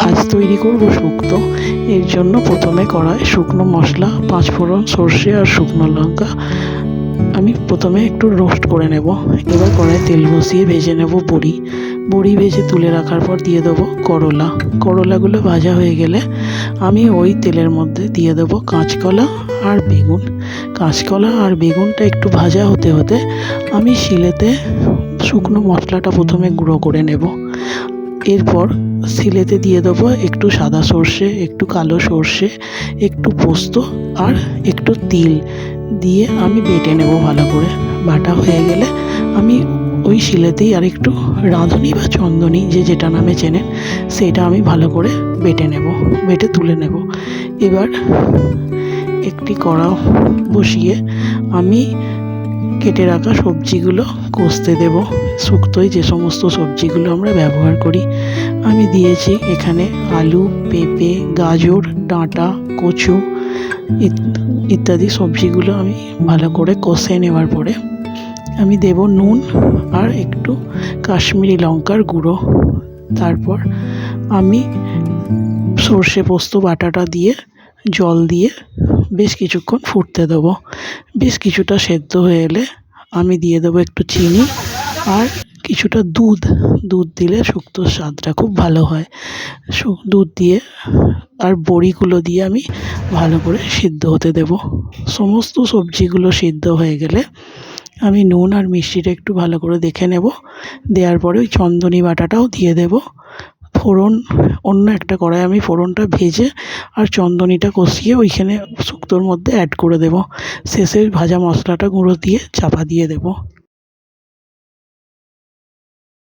আজ তৈরি করব শুক্তো। এর জন্য প্রথমে কড়ায় শুকনো মশলা, পাঁচফোড়ন, সর্ষে আর শুকনো লঙ্কা আমি প্রথমে একটু রোস্ট করে নেব। এবার কড়ায় তেল বসিয়ে ভেজে নেব বড়ি ভেজে তুলে রাখার পর দিয়ে দেবো করলাগুলো ভাজা হয়ে গেলে আমি ওই তেলের মধ্যে দিয়ে দেবো কাঁচকলা আর বেগুন। কাঁচকলা আর বেগুনটা একটু ভাজা হতে হতে আমি শিলেতে শুকনো মশলাটা প্রথমে গুঁড়ো করে নেব। এরপর শিলেতে দিয়ে দেবো একটু সাদা সর্ষে, একটু কালো সর্ষে, একটু পোস্ত আর একটু তিল দিয়ে আমি বেটে নেব ভালো করে। বাটা হয়ে গেলে আমি ওই শিলেতেই আর একটু রাঁধুনি বা চন্দনী যেটা নামে চেনেন সেটা আমি ভালো করে বেটে তুলে নেব। এবার একটি কড়া বসিয়ে আমি কেটে রাখা সবজিগুলো কষতে দেব। শুক্তোয় যে সমস্ত সবজিগুলো আমরা ব্যবহার করি আমি দিয়েছি এখানে আলু, পেঁপে, গাজর, ডাঁটা, কচু ইত্যাদি সবজিগুলো আমি ভালো করে কষে নেওয়ার পরে আমি দেব নুন আর একটু কাশ্মীরি লঙ্কার গুঁড়ো। তারপর আমি সর্ষে পোস্ত বাটাটা দিয়ে জল দিয়ে বেশ কিছুক্ষণ ফুটতে দেবো। বেশ কিছুটা সেদ্ধ হয়ে এলে আমি দিয়ে দেবো একটু চিনি আর কিছুটা দুধ দিলে শুক্তোর স্বাদটা খুব ভালো হয়। দুধ দিয়ে আর বড়িগুলো দিয়ে আমি ভালো করে সিদ্ধ হতে দেব। সমস্ত সবজিগুলো সিদ্ধ হয়ে গেলে আমি নুন আর মিষ্টিটা একটু ভালো করে দেখে নেব। দেওয়ার পরে ওই চন্দনী বাটাটাও দিয়ে দেব। ফোড়ন অন্য একটা কড়াই আমি ফোড়নটা ভেজে আর চন্দনীটা কষিয়ে ওইখানে শুক্তোর মধ্যে অ্যাড করে দেব। শেষে ভাজা মশলাটা গুঁড়ো দিয়ে চাপা দিয়ে দেব।